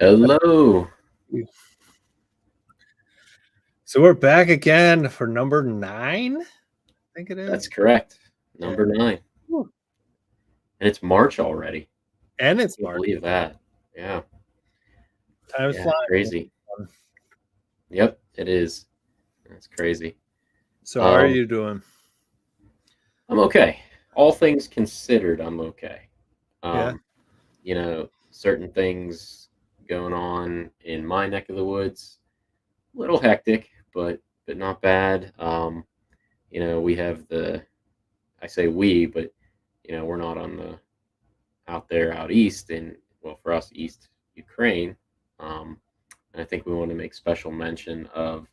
Hello. So we're back again for number 9, I think it That's is. correct. Yeah. Number 9. Woo. And it's March already. And it's Can't March. believe that. Yeah. Time is Yeah. flying. Crazy. Yep, it is. That's crazy. So how are you doing? I'm okay. All things considered, I'm okay. Yeah. Certain things going on in my neck of the woods. A little hectic, but not bad. We have I say we, but we're not on the out east in, well, for us, East Ukraine. And I think we want to make special mention of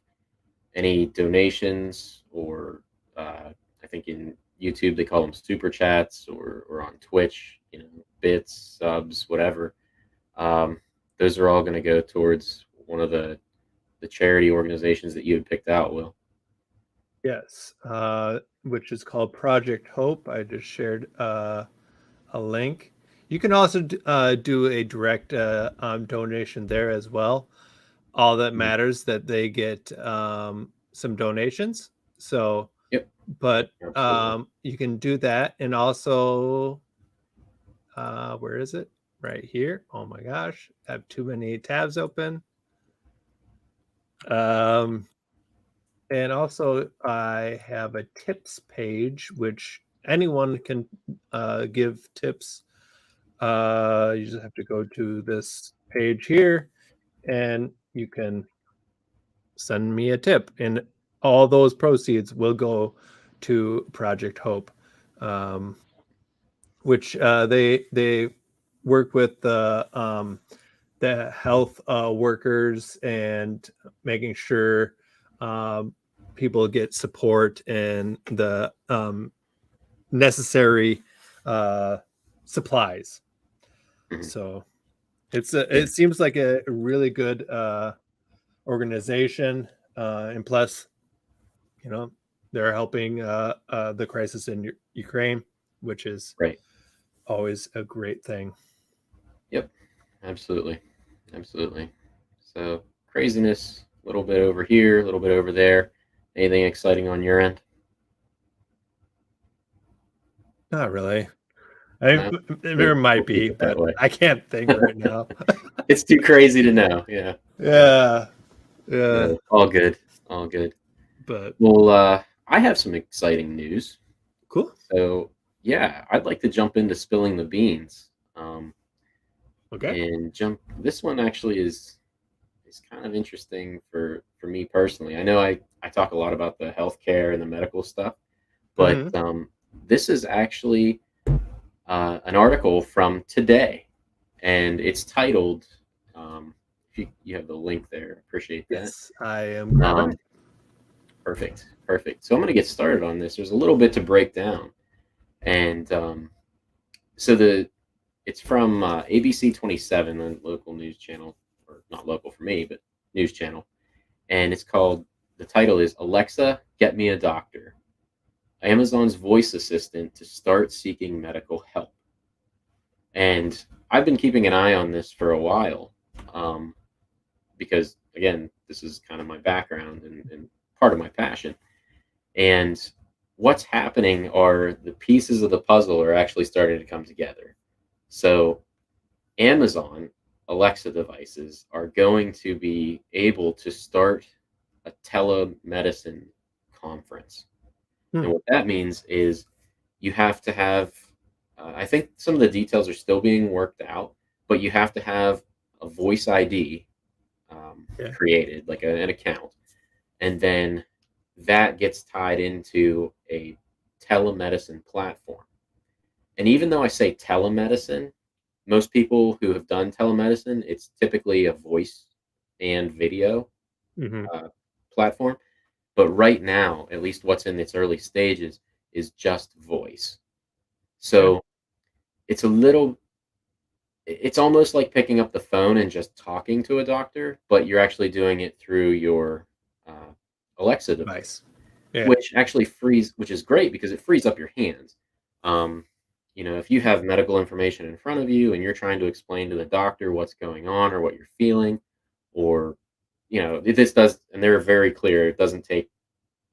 any donations or I think in YouTube they call them super chats, or on Twitch, bits, subs, whatever. Um, those are all going to go towards one of the charity organizations that you had picked out, Will. Yes. Which is called Project Hope. I just shared a link. You can also do a direct donation there as well. All that matters that they get some donations. So, Yep, but absolutely. you can do that, and also where is it? Right here. Oh my gosh, I have too many tabs open. Um, and also I have a tips page, which anyone can give tips. You just have to go to this page here, and you can send me a tip, and all those proceeds will go to Project Hope, um, which they work with the health workers and making sure people get support and the necessary supplies. Mhm. So it Yeah, seems like a really good organization, and plus, they're helping the crisis in Ukraine, which is right. always a great thing. Yep, absolutely. Absolutely. So craziness, a little bit over here, a little bit over there. Anything exciting on your end? Not really. I No? there We'll might keep be, it that but way. I can't think right now. It's too crazy to know. Yeah. Yeah. Yeah, yeah, No, all good. All good. but Well, I have some exciting news. cool. So, yeah, I'd like to jump into spilling the beans. Okay. And jump. This one actually is kind of interesting for me personally. I know I talk a lot about the healthcare and the medical stuff, but Hmm. this is actually an article from today, and it's titled. If you have the link there, appreciate that. Yes, I am grabbing Um, it. Perfect, perfect. So I'm going to get started on this. There's a little bit to break down, and so it's from ABC 27, a local news channel, or not local for me, but news channel, and it's called. The title is Alexa, Get Me a Doctor. Amazon's voice assistant to start seeking medical help. And I've been keeping an eye on this for a while, um, because again, this is kind of my background and part of my passion. And what's happening are the pieces of the puzzle are actually starting to come together. So Amazon Alexa devices are going to be able to start a telemedicine conference. And Hmm. what that means is you have to have, I think some of the details are still being worked out, but you have to have a voice ID Yeah. created, like an account. And then that gets tied into a telemedicine platform. And even though I say telemedicine, most people who have done telemedicine, it's typically a voice and video Hmm. uh, platform. But right now, at least what's in its early stages, is just voice. Yeah. So it's a little, it's almost like picking up the phone and just talking to a doctor, but you're actually doing it through your uh, Alexa device, Nice. Yeah. which actually frees, which is great because it frees up your hands. Um, if you have medical information in front of you and you're trying to explain to the doctor what's going on or what you're feeling, or this does, and they're very clear, it doesn't take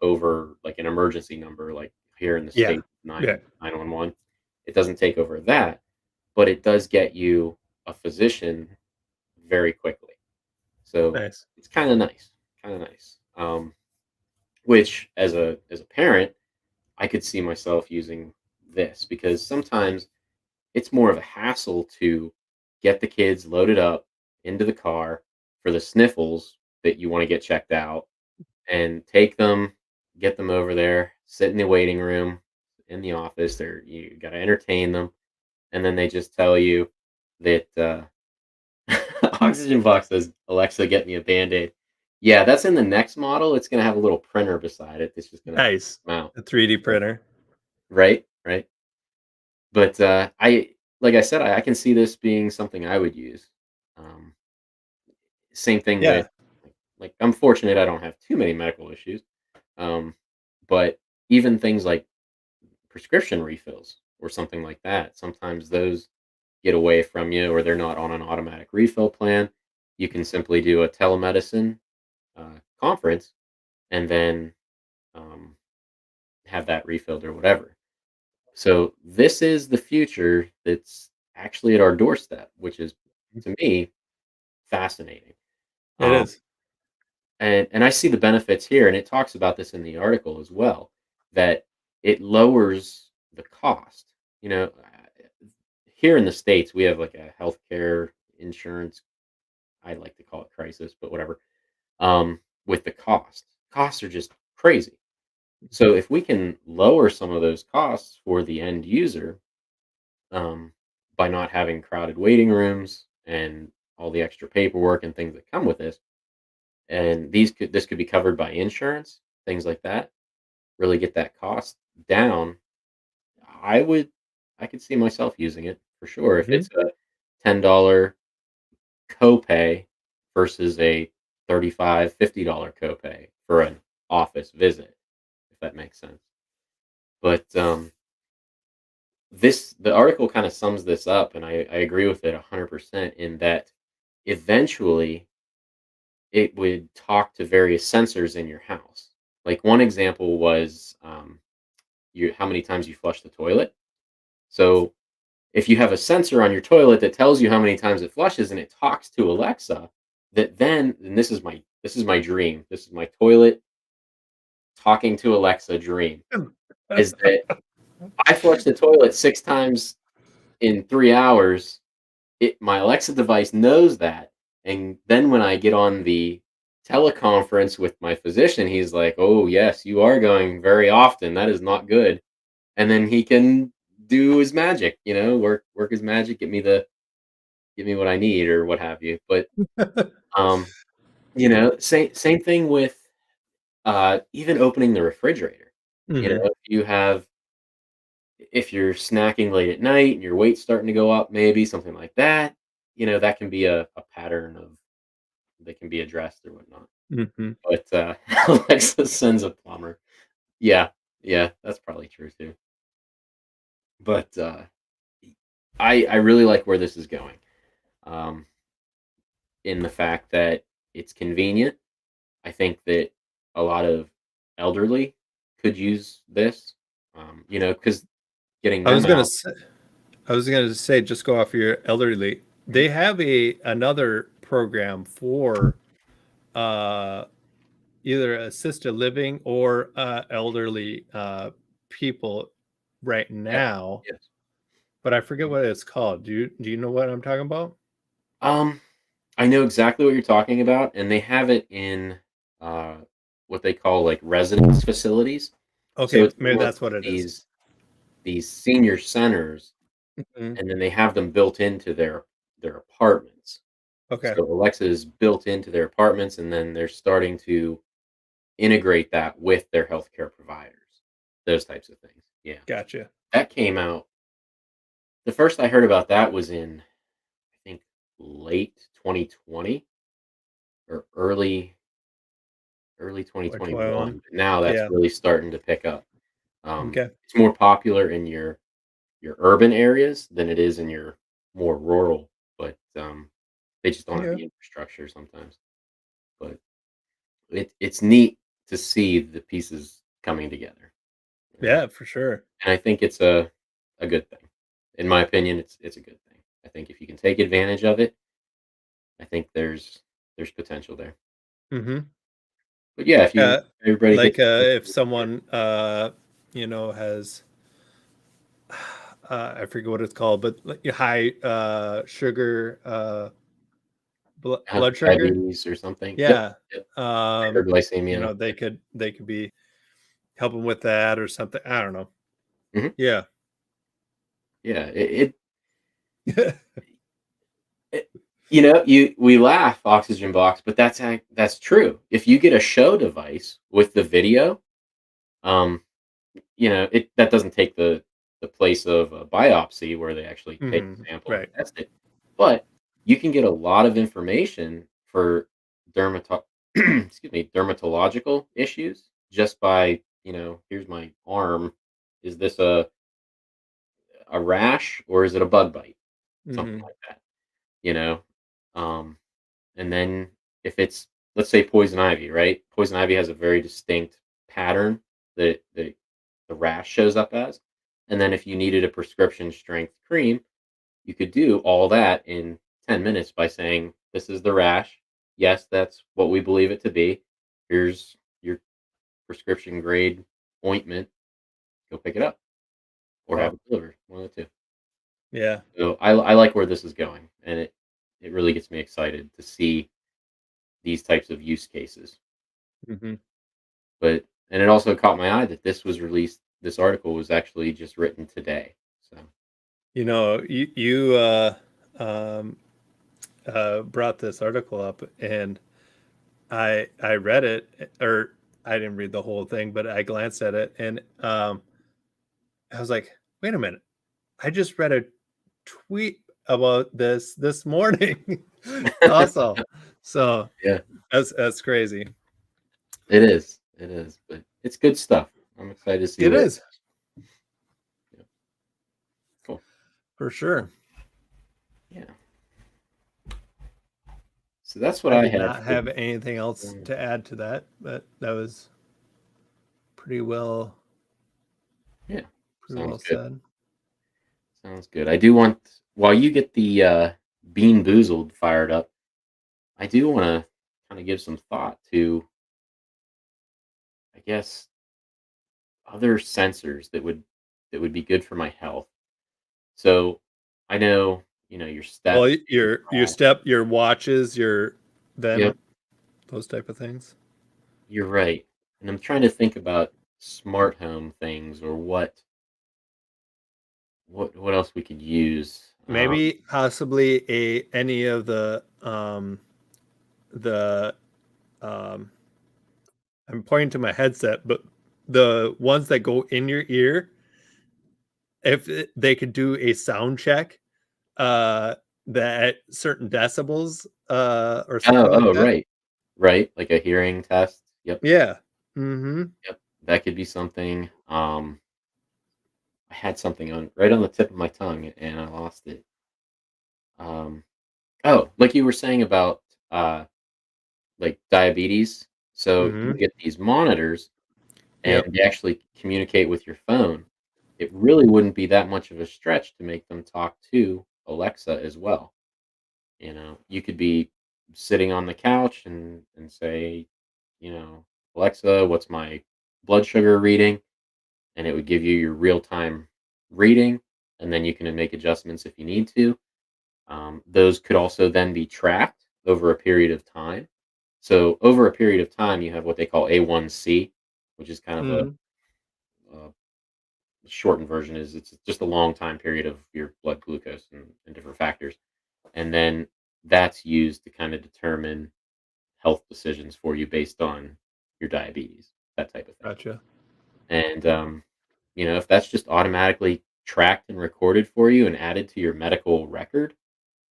over like an emergency number, like here in the Yeah. state, Yeah. 911. It doesn't take over that, but it does get you a physician very quickly. So Nice. it's kind of nice, kind of nice. Which as a parent, I could see myself using this because sometimes it's more of a hassle to get the kids loaded up into the car for the sniffles that you want to get checked out and take them, get them over there, sit in the waiting room in the office. You got to entertain them, and then they just tell you that Oxygen Box says, "Alexa, get me a Band-Aid." Yeah, that's in the next model. It's gonna have a little printer beside it that's just gonna Nice. come out. A 3D So printer. right, right. But, I like I said, I can see this being something I would use. Um, Same thing with Yeah. I'm fortunate I don't have too many medical issues, um, but even things like prescription refills or something like that, sometimes those get away from you or they're not on an automatic refill plan. You can simply do a telemedicine, conference and then, um, have that refilled or whatever. So this is the future that's actually at our doorstep, which is, to me, fascinating. It Um, is. and I see the benefits here, and it talks about this in the article as well, that it lowers the cost. Here in the States, we have like a healthcare insurance, I like to call it crisis, but whatever. With the costs are just crazy. So if we can lower some of those costs for the end user, um, by not having crowded waiting rooms and all the extra paperwork and things that come with this, and this could be covered by insurance, things like that, really get that cost down. I would I could see myself using it for sure if Mhm. it's a $10 copay versus a 35 $50 copay for an office visit, if that makes sense. But the article kind of sums this up, and I agree with it 100% in that eventually it would talk to various sensors in your house. Like one example was how many times you flush the toilet. So if you have a sensor on your toilet that tells you how many times it flushes and it talks to Alexa, and this is my dream. This is my toilet talking to Alexa dream, is that I flush the toilet 6 times in 3 hours. My Alexa device knows that, and then when I get on the teleconference with my physician, he's like, "Oh, yes, you are going very often. That is not good." And then he can do his magic, work his magic, get me what I need or what have you. But um, same thing with even opening the refrigerator. Mhm. If you're snacking late at night and your weight's starting to go up, maybe something like that, that can be a pattern of that can be addressed or whatnot. Mhm. But Alexa sends a plumber. Yeah, yeah, that's probably true too. But I really like where this is going. Um, in the fact that it's convenient. I think that a lot of elderly could use this. Because getting I them was gonna out. say I was gonna say, just go off your elderly. Mhm. They have another program for, uh, either assisted living or, elderly, people right Yes, now, yes. but I forget Mhm. what it's called. Do you know what I'm talking about? Um, I know exactly what you're talking about, and they have it in uh, what they call like residence facilities. So Okay, it's maybe almost that's what like it is. these senior centers, Mhm. and then they have them built into their apartments. Okay, So Alexa is built into their apartments, and then they're starting to integrate that with their healthcare providers, those types of things. Yeah. gotcha. That came out the first I heard about that was in, I think, late 2020 or early Or 21. 2021, but now that's Yeah, really starting to pick up. okay. It's more popular in your your urban areas than it is in your more rural, but they just don't have Okay. the infrastructure sometimes. But it's neat to see the pieces coming together. Yeah, for sure. And I think it's a good thing. In my opinion, it's a good thing. I think if you can take advantage of it, I think there's potential there. Mhm. But yeah, if you Yeah, everybody like, gets a chance if to someone, has, I forget what it's called, but, like, high, sugar, have blood sugar? diabetes or something. Yep, Yeah. yep. Um, Hyperglycemia. they could be helping with that or something. I don't know. Mhm. Yeah. Yeah, it we laugh oxygen box, but that's true. If you get a show device with the video, um, it that doesn't take the place of a biopsy where they actually take Mhm. a sample and Right. test it, but you can get a lot of information for dermato excuse me, dermatological issues just by, here's my arm. Is this a rash or is it a bug bite? Something Mhm. like that, you know? Um, and then if it's, let's say, poison ivy, right? Poison ivy has a very distinct pattern that the rash shows up as. And then if you needed a prescription strength cream, you could do all that in 10 minutes by saying, this is the rash. Yes, that's what we believe it to be. Here's your prescription grade ointment. Go pick it up or have Wow. it delivered. One of the two. Yeah. So I like where this is going, and it really gets me excited to see these types of use cases. Mhm. But and it also caught my eye that this article was actually just written today. So You um, brought this article up, and I read it, or I didn't read the whole thing, but I glanced at it, and I was like, "Wait a minute! I just read a tweet about this morning." Also, so yeah, that's crazy. it is. It is. But it's good stuff. I'm excited to see It where it is goes. Yeah, cool. for sure. Yeah. So that's what I I did had not for have anything else um, to add to that, but that was pretty well yeah. pretty Sounds well good. said. Sounds good. I do want while you get the Bean-boozled fired up, I do want to kind of give some thought to, I guess, other sensors that would be good for my health. So I know, your Well, steps, your your track. step, your watches, your Yep, them those type of things. you're right. And I'm trying to think about smart home things or what else we could use. Maybe possibly a any of the um I'm pointing to my headset, but the ones that go in your ear, if they could do a sound check, uh, that at certain decibels, or something like Oh, that. right. Right, like a hearing test. Yep, Yeah. Mhm. yep. That could be something. I had something on right on the tip of my tongue and I lost it. Um, oh, like you were saying about uh like diabetes. So you Mhm. get these monitors and Yep. they actually communicate with your phone. It really wouldn't be that much of a stretch to make them talk to Alexa as well. You could be sitting on the couch and say, Alexa, what's my blood sugar reading? And it would give you your real time reading, and then you can make adjustments if you need to. Those could also then be tracked over a period of time. So over a period of time, you have what they call A1C, which is kind of Mhm. a shortened version. Is it's just a long time period of your blood glucose and different factors, and then that's used to kind of determine health decisions for you based on your diabetes, that type of thing. Gotcha. And if that's just automatically tracked and recorded for you and added to your medical record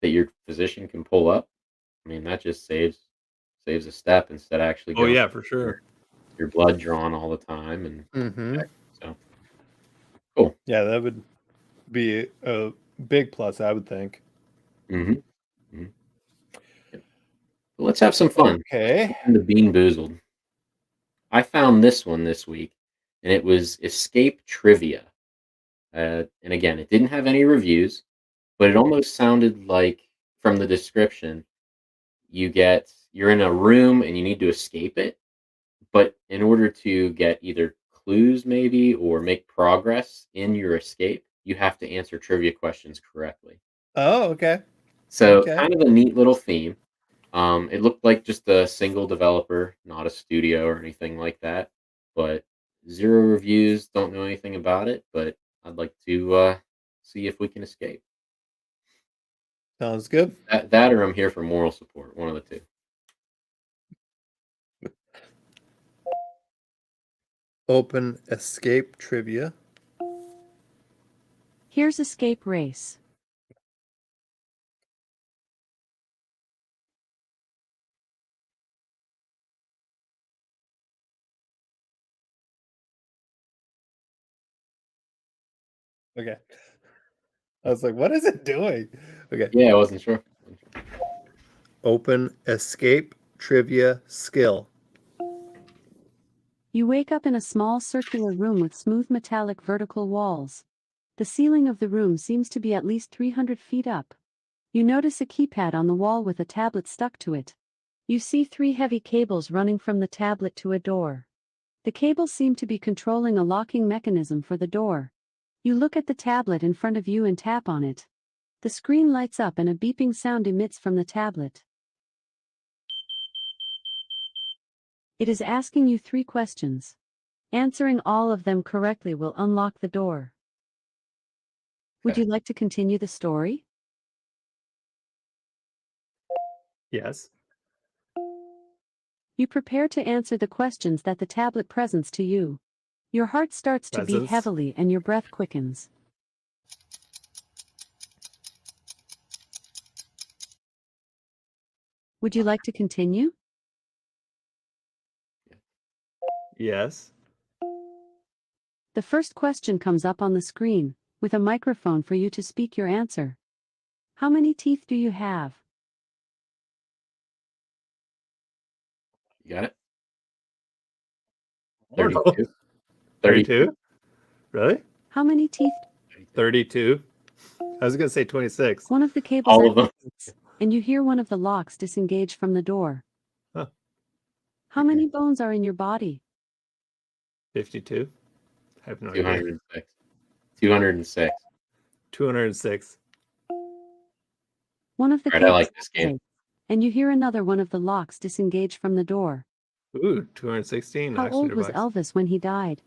that your physician can pull up, I mean that just saves a step instead of actually Oh, going yeah, for your, sure. your blood drawn all the time and Mhm. checked. So cool. Yeah, that would be a big plus, I would think. Mm-hmm. Mm-hmm. Yep. But let's have some fun. Let's Okay. jump into Bean-boozled. I found this one this week, and it was Escape Trivia. And again, it didn't have any reviews, but it almost sounded like from the description, you're in a room and you need to escape it. But in order to get either clues maybe or make progress in your escape, you have to answer trivia questions correctly. Oh, okay. So Okay. kind of a neat little theme. It looked like just a single developer, not a studio or anything like that. But zero reviews, don't know anything about it, but I'd like to see if we can escape. Sounds good. That or I'm here for moral support, one of the two. Open escape trivia. Here's Escape Race. Okay. I was like, what is it doing? Okay. Yeah, I wasn't sure. Open escape trivia skill. You wake up in a small circular room with smooth metallic vertical walls. The ceiling of the room seems to be at least 300 feet up. You notice a keypad on the wall with a tablet stuck to it. You see 3 heavy cables running from the tablet to a door. The cables seem to be controlling a locking mechanism for the door. You look at the tablet in front of you and tap on it. The screen lights up and a beeping sound emits from the tablet. It is asking you 3 questions. Answering all of them correctly will unlock the door. Would Okay. you like to continue the story? Yes. You prepare to answer the questions that the tablet presents to you. Your heart starts to beat Presents. heavily and your breath quickens. Would you like to continue? Yes. The first question comes up on the screen, with a microphone for you to speak your answer. How many teeth do you have? You got it? I don't know. 32. 32? Really? How many teeth? 32. I was going to say 26. One of the cables All of them. activates, and you hear one of the locks disengage from the door. Huh. How many bones are in your body? 52. I have no idea. 206. 206. 206. One of the All right, I cables like this game. activates, and you hear another one of the locks disengage from the door. Ooh, 216. How old was $900. Elvis when he died?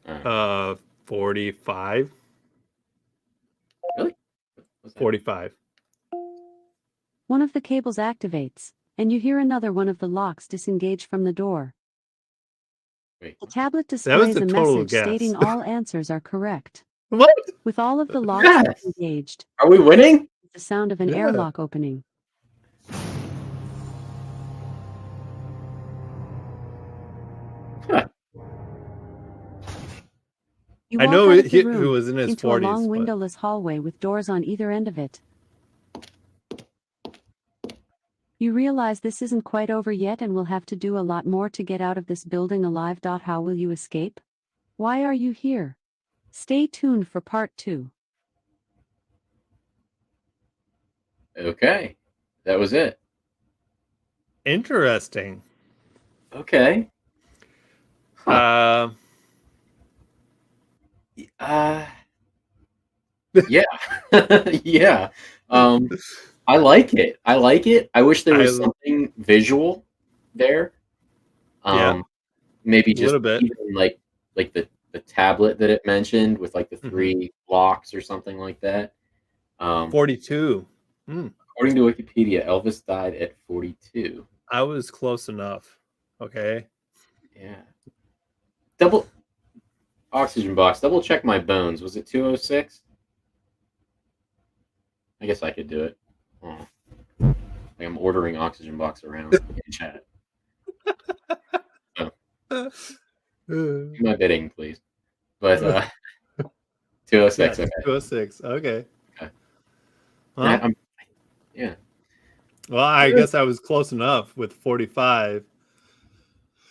45. Really? What's that? 45. One of the cables activates, and you hear another one of the locks disengage from the door. Wait, The tablet was displays a a total message guess. stating all answers are correct. What? With all of the locks Yes! disengaged, Are we winning? the sound of an Yeah. airlock opening. Huh. You I walk know out of the he room, was in his into a 40s. long but- windowless hallway with doors on either end of it. You realize this isn't quite over yet and will have to do a lot more to get out of this building alive. How will you escape? Why are you here? Stay tuned for part 2. Okay. That was it. Interesting. Okay. Huh. Yeah. Yeah. I like it. I like it. I wish there was something visual there. Yeah. Maybe A just little bit. even like the tablet that it mentioned with like the 3 blocks or something like that. 42. According to Wikipedia, Elvis died at 42. I was close enough. Okay. Yeah. Double oxygen box. Double check my bones. Was it 206? I guess I could do it. Oh. Like I'm ordering oxygen box around in chat. So, do my bidding, please. But 206. Yeah, Okay. 206. Okay. Okay. Well, Yeah. well, I guess I was close enough with 45.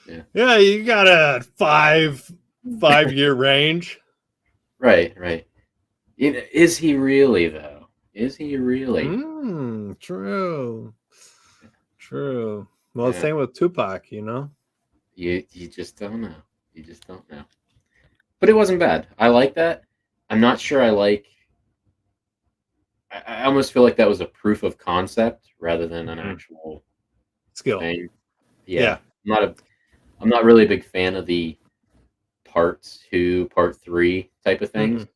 Yeah. Yeah, you got a 5-year range. Right. Right. Is he really though? Is he really? True. True. Well, Yeah. same with Tupac, you know? You just don't know. You just don't know. But it wasn't bad. I like that. I'm not sure I like. I almost feel like that was a proof of concept rather than an Mhm. actual Skill. thing. Yeah. Yeah. I'm not really a big fan of the part 2, part 3 type of things. Mm-mm.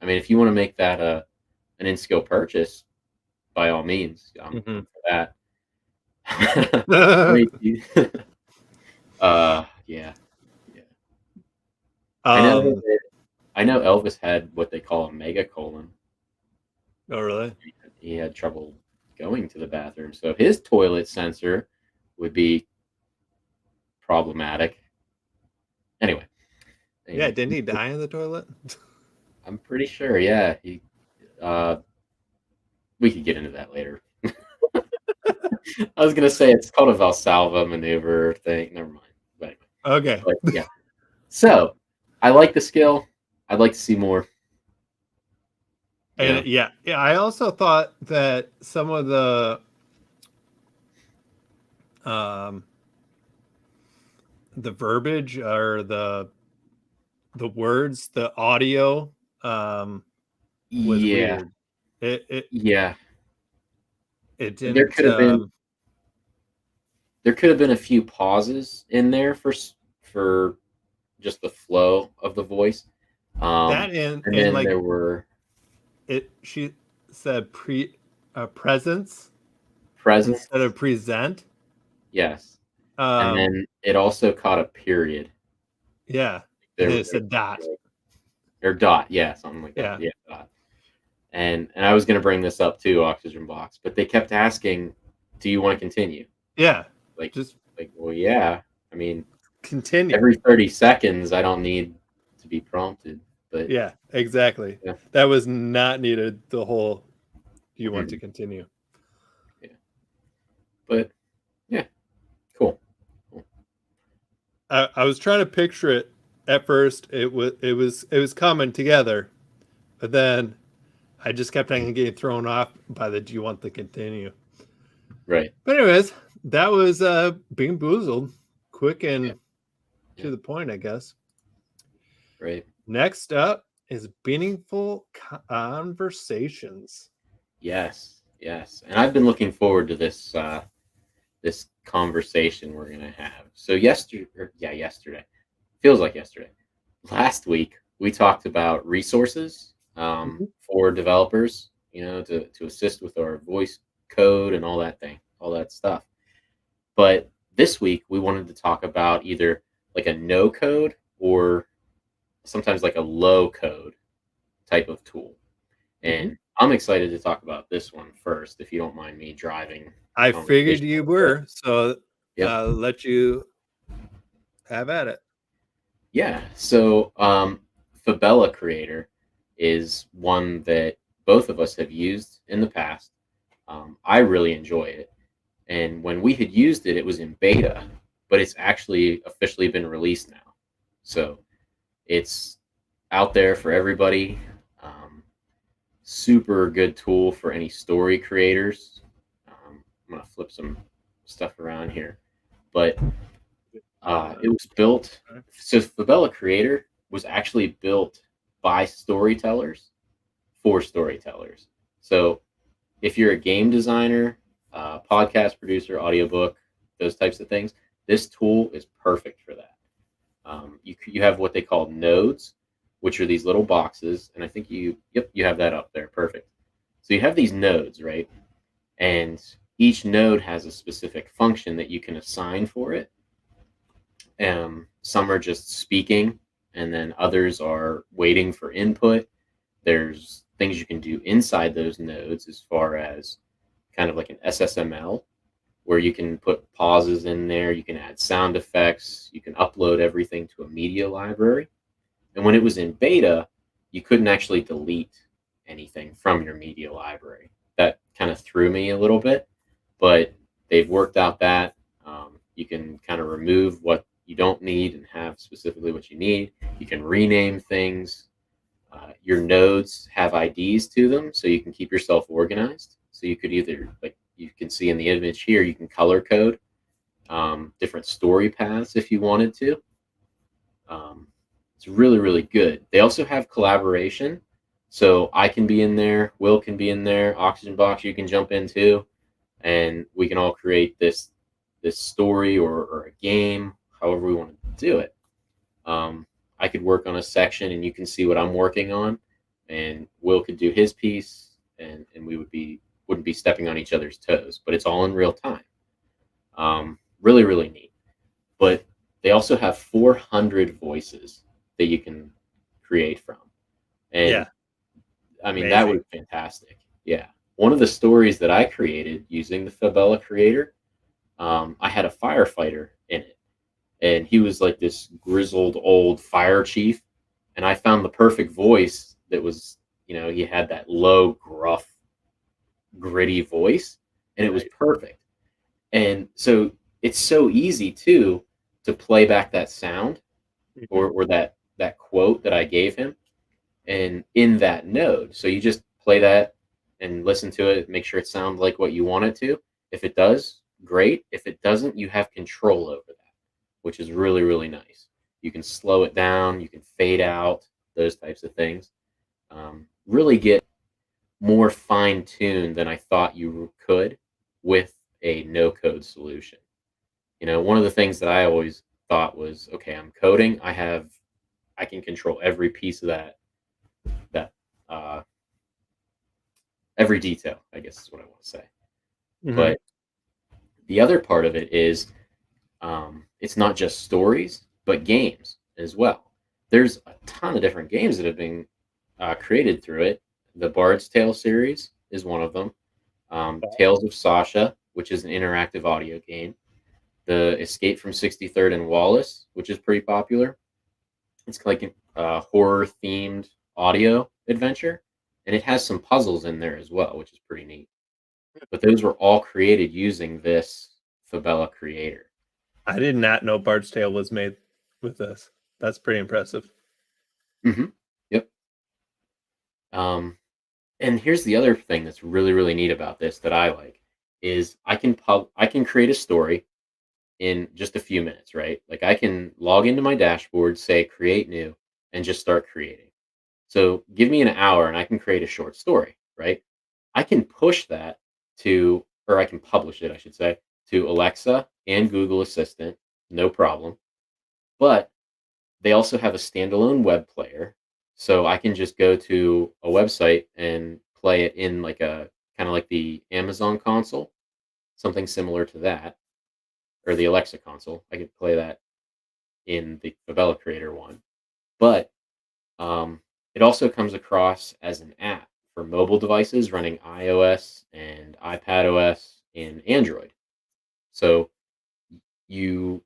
I mean, if you want to make that an in-skill purchase, by all means, I'm for that. I mean, yeah, yeah. I know Um, I know Elvis had what they call a mega colon. oh, really? He had trouble going to the bathroom, so his toilet sensor would be problematic. Anyway, Yeah, and didn't he die in the toilet? I'm pretty sure, yeah, he. Uh, we could get into that later. I was gonna say it's called a Valsalva maneuver thing. Never mind. But anyway, Okay. yeah. So I like the skill. I'd like to see more. And yeah, I also thought that some of um the verbiage or the words, the audio was Yeah, weird. It it yeah. it There didn't could have been a few pauses in there for just the flow of the voice. that in And and then like there were she said presence presents. instead of present. Yes, and Um then it also caught a period. yeah. And There, then there it said dot. or dot. Yeah, something like that. Yeah. Yeah, dot. And I was going to bring this up too, Oxygen Box, but they kept asking, "Do you want to continue?" Yeah. Like, Just well, yeah. I mean, continue. every 30 seconds, I don't need to be prompted, but Yeah, exactly. yeah, That was not needed the whole do you want to mhm, continue? yeah. But yeah, cool. Cool. I was trying to picture it at first. It was coming together, but then I just kept on getting thrown off by the do you want to continue? Right. But anyways, that was Bean-boozeled. Quick Yeah. and Yeah. to the point, I guess. Right. Next up is Beaningful Conversations. Yes. Yes. And I've been looking forward to this conversation we're gonna have. So yesterday feels like yesterday. Last week we talked about resources Mhm. for developers, to assist with our voice code and all that stuff. But this week we wanted to talk about either like a no code or sometimes like a low code type of tool. Mhm. And I'm excited to talk about this one first, if you don't mind me driving the I figured conversation a you little bit. were, so Yep. let you have at it. Yeah. So Fabella Creator is one that both of us have used in the past. I really enjoy it. And when we had used it, it was in beta, but it's actually officially been released now. So it's out there for everybody. Um, Super good tool for any story creators. I'm going to flip some stuff around here. But it was built. So Fabella Creator was actually built by storytellers for storytellers. So if you're a game designer, podcast producer, audiobook, those types of things, this tool is perfect for that. You have what they call nodes, which are these little boxes, and I think you have that up there. Perfect. So you have these nodes, right? And each node has a specific function that you can assign for it. Some are just speaking, and then others are waiting for input. There's things you can do inside those nodes as far as kind of like an SSML, where you can put pauses in there, you can add sound effects, you can upload everything to a media library. And when it was in beta, you couldn't actually delete anything from your media library. That kind of threw me a little bit, but they've worked out that you can kind of remove what you don't need and have specifically what you need. You can rename things. Your nodes have IDs to them, so you can keep yourself organized. So you could either, like you can see in the image here, you can color code different story paths if you wanted to. Um, it's really, really good. They also have collaboration. So I can be in there, Will can be in there, Oxygen Box you can jump into, and we can all create this story or a game, however we want to do it. Um, I could work on a section and you can see what I'm working on, and Will could do his piece, and we wouldn't be stepping on each other's toes, but it's all in real time. Really, really neat. But they also have 400 voices that you can create from. And Yeah. I mean, that Amazing. was fantastic. Yeah. One of the stories that I created using the Fabella creator, I had a firefighter in it. And he was like this grizzled old fire chief. And I found the perfect voice that was, he had that low, gruff, gritty voice. And it was Right. perfect. And so it's so easy too to play back that sound Mhm. or that quote that I gave him and in that node. So you just play that and listen to it, make sure it sounds like what you want it to. If it does, great. If it doesn't, you have control over that, which is really, really nice. You can slow it down, you can fade out, those types of things. Really get more fine tuned than I thought you could with a no code solution. One of the things that I always thought was, okay, I'm coding. I can control every piece of that uh, every detail, I guess is what I want to say. Mhm. But the other part of it is it's not just stories, but games as well. There's a ton of different games that have been created through it. The Bard's Tale series is one of them. Tales of Sasha, which is an interactive audio game. The Escape from 63rd and Wallace, which is pretty popular. It's like a horror themed audio adventure, and it has some puzzles in there as well, which is pretty neat. But those were all created using this Fabella creator. I did not know Bard's Tale was made with this. That's pretty impressive. Yep. Um, and here's the other thing that's really, really neat about this that I like is I can create a story in just a few minutes, right? Like I can log into my dashboard, say create new, and just start creating. So give me an hour and I can create a short story, right? I can push that or I can publish it, I should say, to Alexa and Google Assistant, no problem. But they also have a standalone web player. So I can just go to a website and play it in like a kind of like the Amazon console, something similar to that, or the Alexa console. I could play that in the Fabella Creator one. But it also comes across as an app for mobile devices running iOS and iPadOS and Android. So you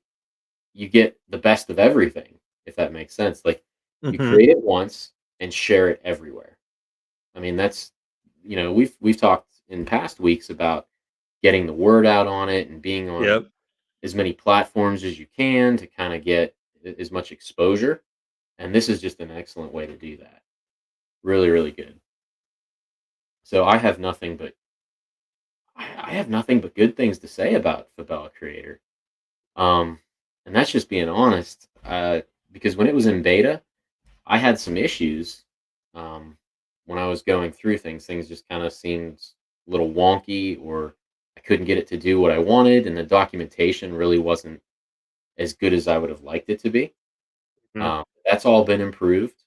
you get the best of everything, if that makes sense. Like you Mhm. create it once and share it everywhere. I mean, that's we've talked in past weeks about getting the word out on it and being on Yep. as many platforms as you can to kind of get as much exposure. And this is just an excellent way to do that. Really, really good. So I have nothing but good things to say about Fabella Creator. Um, and that's just being honest. Because when it was in beta, I had some issues. Um, when I was going through things, things just kind of seemed a little wonky, or I couldn't get it to do what I wanted, and the documentation really wasn't as good as I would have liked it to be. Mhm. That's all been improved.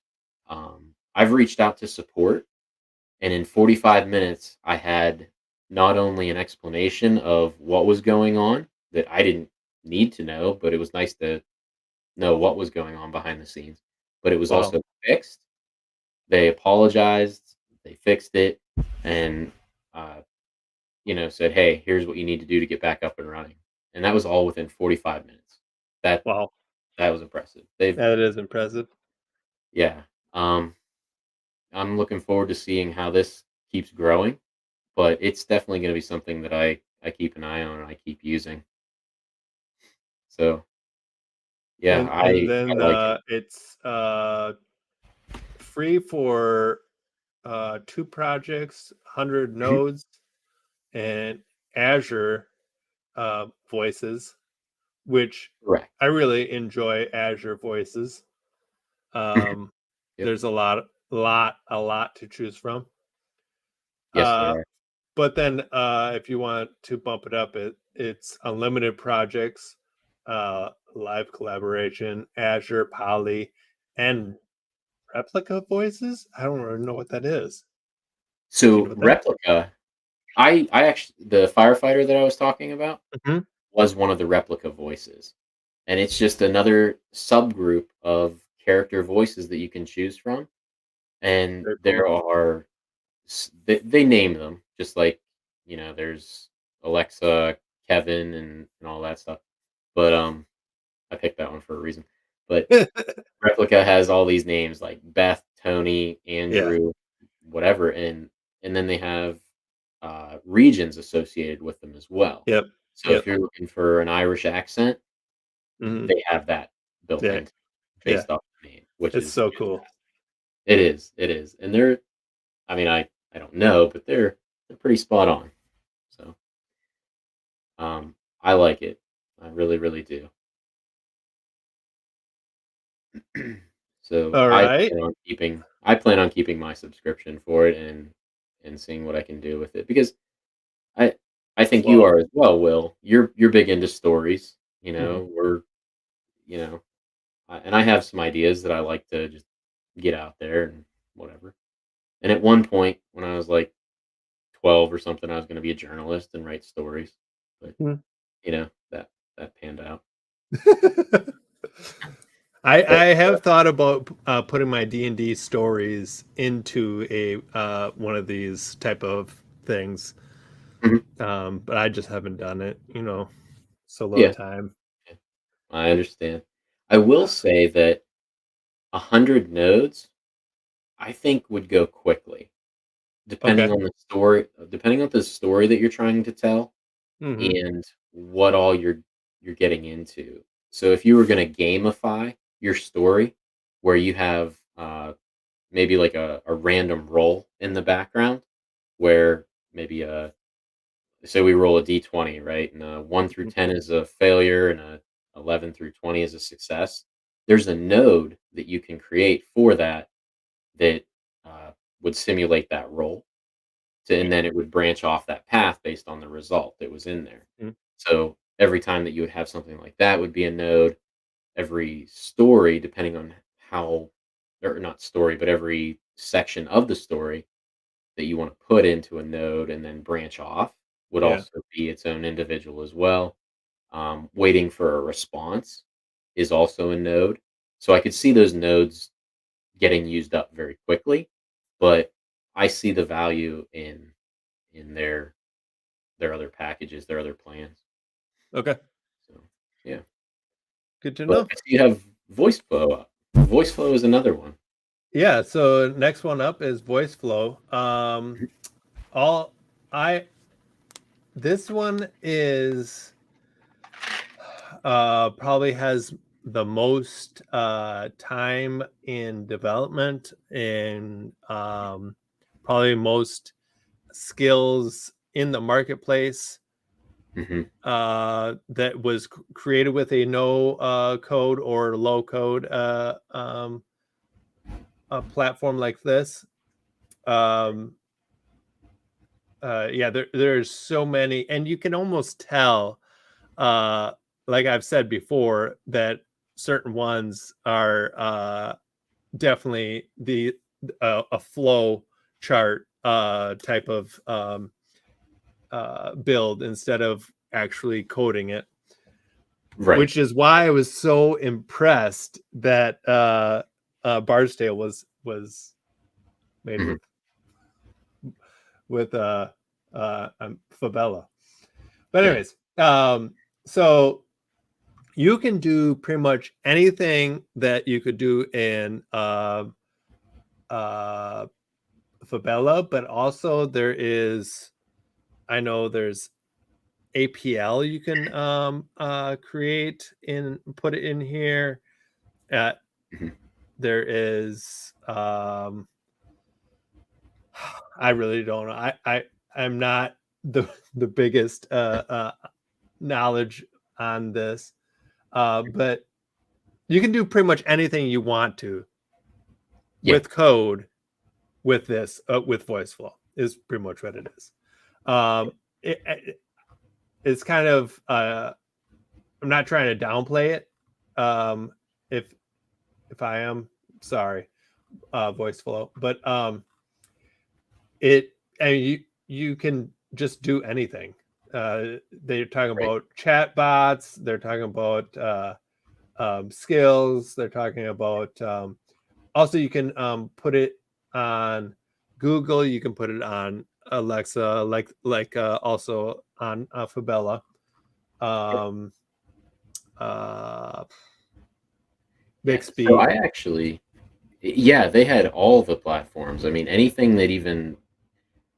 I've reached out to support, and in 45 minutes, I had not only an explanation of what was going on that I didn't need to know, but it was nice to know what was going on behind the scenes. But it was Wow. also fixed. They apologized, they fixed it, and uh, said, "Hey, here's what you need to do to get back up and running." And that was all within 45 minutes. That Wow. that was impressive. They've That is impressive. Yeah. Um, I'm looking forward to seeing how this keeps growing, but it's definitely going to be something that I keep an eye on and I keep using. So yeah, And I then like it. it's free for 2 projects, 100 Mhm. nodes, and Azure voices, which Correct. I really enjoy Azure voices. Mhm. Um, Yep. there's a lot to choose from. Yes, there Uh, are. but then if you want to bump it up, it's unlimited projects, live collaboration, Azure, Poly, and replica voices. I don't really know what that is. Do you know So what that? replica, I actually the firefighter that I was talking about Hmm. was one of the replica voices, and it's just another subgroup of character voices that you can choose from, and Very there cool. are they name them just like there's Alexa, Kevin, and all that stuff. But I picked that one for a reason. But Replica has all these names like Beth, Tony, Yeah. Andrew, whatever, and then they have regions associated with them as well. Yep. So if Yep. you're looking for an Irish accent, Hmm. they have that built Yeah. in Yeah. based off the name, which It's is so cool. fantastic. It is, and they're. I mean, I don't know, but they're pretty spot on. So I like it. I really really do. So All right. I plan on keeping my subscription for it and seeing what I can do with it because I I think you Flow. are as well, Will. You're big into stories, Hmm. we're you know, and I have some ideas that I like to just get out there and whatever. And at one point when I was like 12 or something, I was going to be a journalist and write stories. But that panned out. I But have thought about putting my D&D stories into a one of these type of things, mhm, but I just haven't done it. Solo yeah, time. yeah, I understand. I will say that 100 nodes I think would go quickly, Okay. depending on the story that you're trying to tell Hmm. and what all you're getting into. So if you were gonna gamify your story where you have, maybe like a random roll in the background where maybe say we roll a d20, right? And 1 through 10 is a failure and 11 through 20 is a success. There's a node that you can create for that that would simulate that roll, and then it would branch off that path based on the result that was in there. So every time that you would have something like that would be a node. Every story, depending on how, or not story, but every section of the story that you want to put into a node and then branch off would Yeah. also be its own individual as well. Waiting for a response is also a node. So I could see those nodes getting used up very quickly, but I see the value in their other packages, their other plans. Okay. So yeah, Good to but know. I see you have voice flow up. Voice flow is another one. Yeah. So next one up is voice flow. Mhm, All I This one is probably has the most time in development and probably most skills in the marketplace mhm, that was created with a no code or low code a platform like this. Um, yeah, there's so many, and you can almost tell, uh, like I've said before, that certain ones are definitely a flow chart type of build instead of actually coding it, right. which is why I was so impressed that Bardsdale was made Mhm, with Fabella. But yeah. anyways, so you can do pretty much anything that you could do in Fabella, but also I know there's APL you can create and put it in here. Mhm. There is I really don't know. I'm not the biggest knowledge on this, but you can do pretty much anything you want to Yeah. with code with this with VoiceFlow is pretty much what it is. It's kind of I'm not trying to downplay it. If I am, sorry, VoiceFlow, but you can just do anything. They're talking Right. about chat bots. They're talking about skills. They're talking about also you can put it on Google. You can put it on Alexa, like also on Fabella. Uh, Yeah. So Bixby. I actually, yeah, they had all the platforms. I mean, anything that even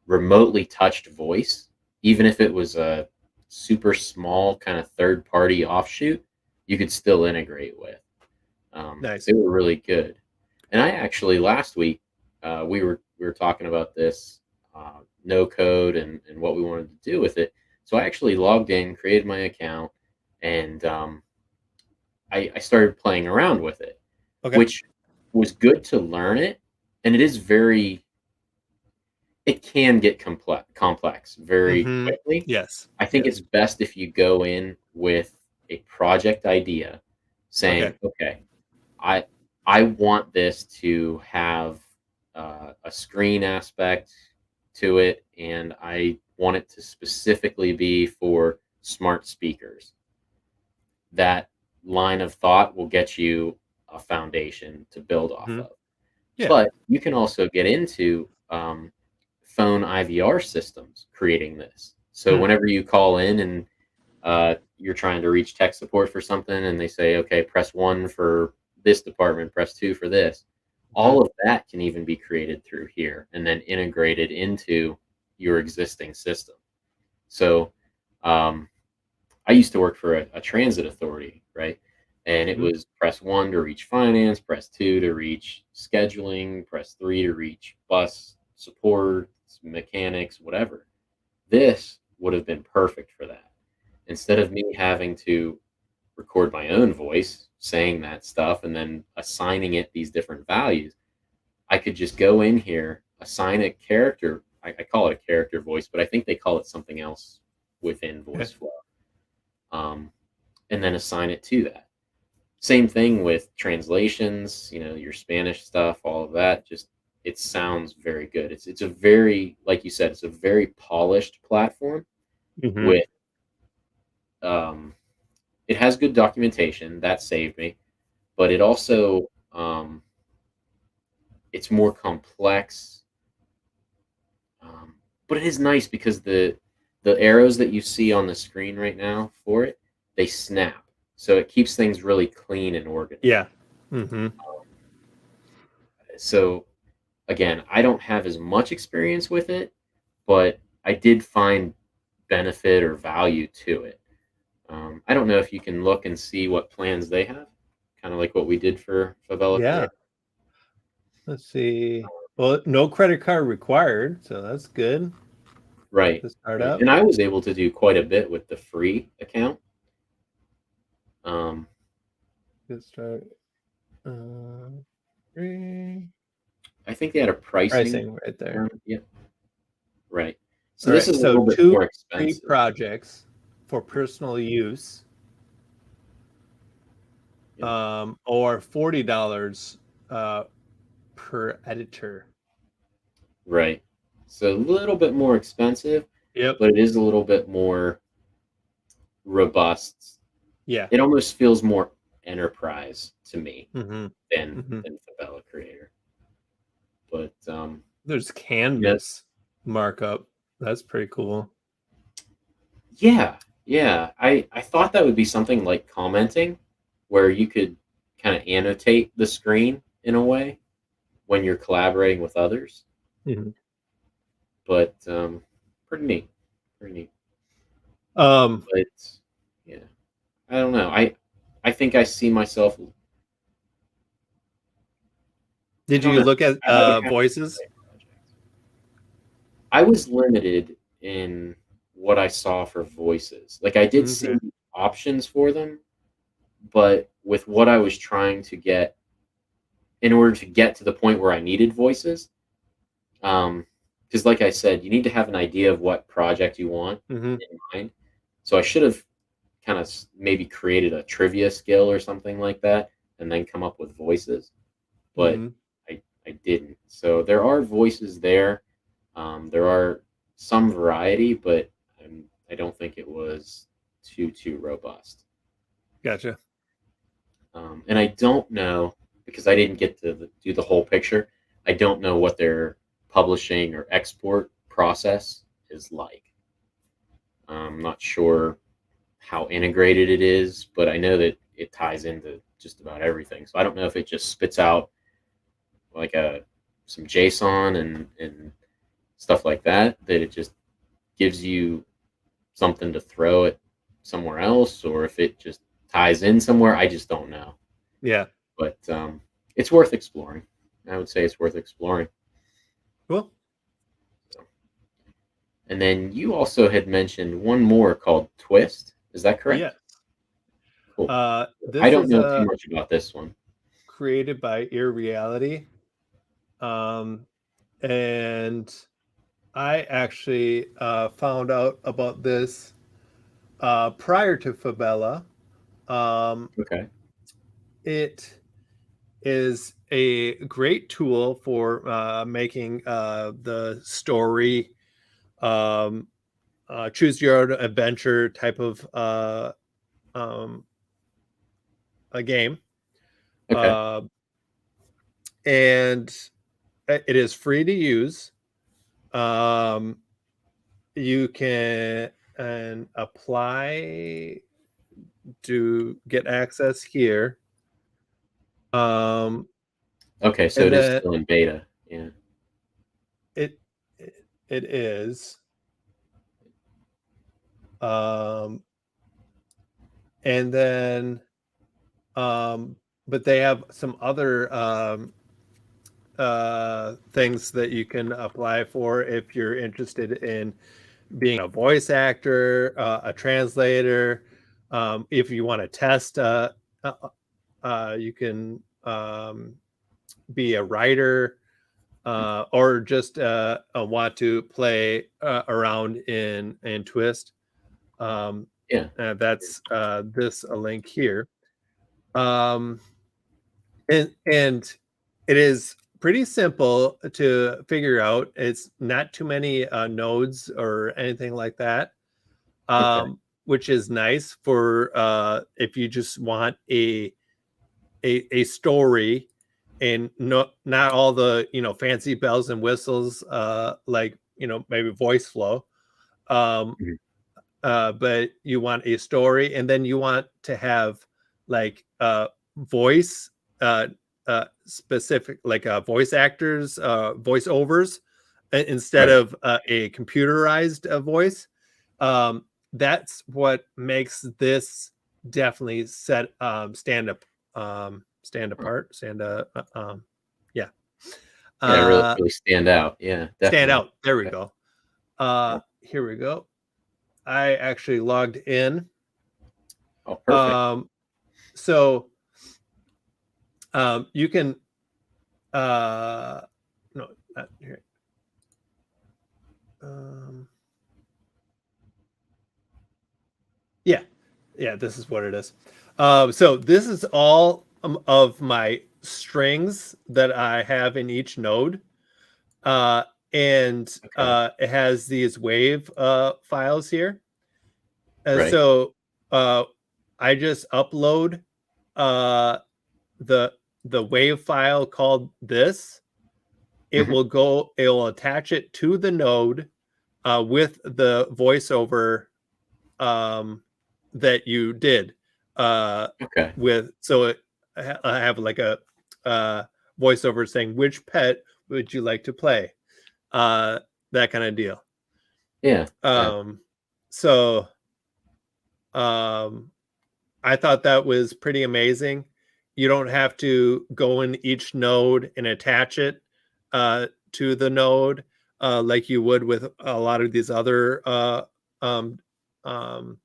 remotely touched voice, even if it was a super small kind of third party offshoot, you could still integrate with. Nice. They were really good. And I actually last week we were talking about this no code and what we wanted to do with it. So I actually logged in, created my account, and I started playing around with it, Okay. which was good to learn it. And it is very, it can get complex very Mm-hmm. quickly. Yes. I think Yes. it's best if you go in with a project idea Okay. saying, okay, I I want this to have a screen aspect to it, and I want it to specifically be for smart speakers. That line of thought will get you a foundation to build off Mm-hmm. of. Yeah. But you can also get into phone IVR systems creating this. So Hmm. whenever you call in and you're trying to reach tech support for something and they say, okay, press one for this department, press two for this. Hmm. All of that can even be created through here and then integrated into your existing system. So um, I used to work for a transit authority, right? And it Hmm. was press one to reach finance, press two to reach scheduling, press three to reach bus support, mechanics, whatever. This would have been perfect for that. Instead of me having to record my own voice saying that stuff and then assigning it these different values, I could just go in here, assign a character. I call it a character voice, but I think they call it something else within Yeah. VoiceFlow, and then assign it to that. Same thing with translations, your Spanish stuff, all of that. Just it sounds very good. It's a very, like you said, it's a very polished platform Mm-hmm. with um, it has good documentation that saved me, but it also it's more complex. But it is nice because the arrows that you see on the screen right now for it, they snap, so it keeps things really clean and organized. Yeah. Mm-hmm. So again, I don't have as much experience with it, but I did find benefit or value to it. I don't know if you can look and see what plans they have, kind of like what we did for Fabella Yeah. Create. Let's see. Well, no credit card required, so that's good Right, to start right. up. And I was able to do quite a bit with the free account. Um, Good start. Free I think they had a pricing pricing right there. around. Yep, right. So All this right. is a So little bit two more free expensive. projects for personal use, Yep. or $40 per editor. Right. So a little bit more expensive, Yep. but it is a little bit more robust. Yeah. It almost feels more enterprise to me Mm-hmm. than Mm-hmm. than Fabella Creator. But There's yeah, Canvas markup. That's pretty cool. yeah, yeah. I thought that would be something like commenting, where you could kind of annotate the screen in a way when you're collaborating with others. Mhm. But pretty neat, pretty neat. Um, But yeah, I don't know. I think I see myself. I did don't you know. look at I would have to voices? play a project. I was limited in what I saw for voices. Like I did see Okay. options for them, but with what I was trying to get in order to get to the point where I needed voices, because like I said, you need to have an idea of what project you want Hmm. in mind. So I should have kind of maybe created a trivia skill or something like that, and then come up with voices. But Hmm. I didn't. So there are voices there. There are some variety, but I don't think it was too robust. Gotcha. And I don't know because I didn't get to do the whole picture. I don't know what their publishing or export process is like. I'm not sure how integrated it is, but I know that it ties into just about everything. So I don't know if it just spits out like a some JSON and stuff like that that it just gives you something to throw it somewhere else, or if it just ties in somewhere. I just don't know. Yeah. But it's worth exploring. I would say it's worth exploring. Cool. So. And then you also had mentioned one more called Twist. Is that Yeah. correct? Cool. I This don't is know too much about this one. created by Irreality. And I actually found out about this prior to Fabella. Um, Okay. it is a great tool for making the story um, choose your own adventure type of um, a game. Okay. Uh, and it is free to use. Um, you can and apply to get access here. Um, Okay. So and it is then still in beta. Yeah. it it is. Um, and then but they have some other things that you can apply for if you're interested in being a voice actor, a translator. If you want to test, uh, you can be a writer or just want to play around in Twist. Um, Yeah. that's this a link here. Um, and it is pretty simple to figure out. It's not too many nodes or anything like that, Okay. which is nice for if you just want a story and not all the fancy bells and whistles like maybe voice flow. Um, Mhm. but you want a story, and then you want to have like voice specific, like voice actors, voiceovers instead Right. of a computerized voice. That's what makes this definitely stand Huh. apart, yeah, Yeah. Really, uh, really stand out. Yeah. stand Definitely. out. There we Okay. go. Cool. Here we go. I actually logged in. Oh, perfect. Um, so you can no, not here. Um, yeah, yeah, this is what it is. So this is all of my strings that I have in each node. Uh, and Okay. it has these wave files here. Right. So I just upload uh, the the wave file called this. It Hmm. will go. It will attach it to the node with the voiceover that you did. Okay. With so it, I have like a voiceover saying which pet would you like to play. that kind of deal. Yeah. So I thought that was pretty amazing. You don't have to go in each node and attach it to the node like you would with a lot of these other um, um,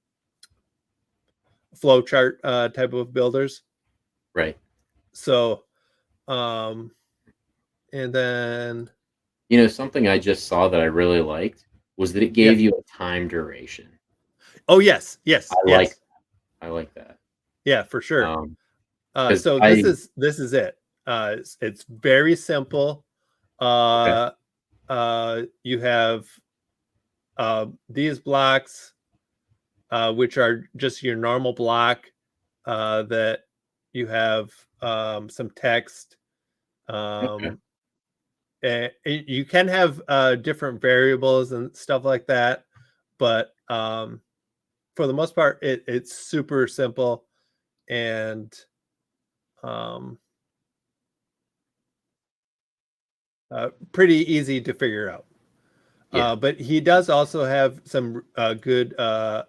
flowchart type of builders. Right. So, and then Something I just saw that I really liked was that it yeah. gave you a time duration. Oh yes, I like I like that. yeah, for sure. Um, So this is it. It's very simple. Okay. You have these blocks, which are just your normal block that you have some text. Okay. You can have different variables and stuff like that, but for the most part, it's super simple and um, pretty easy to figure out. Yeah. But he does also have some good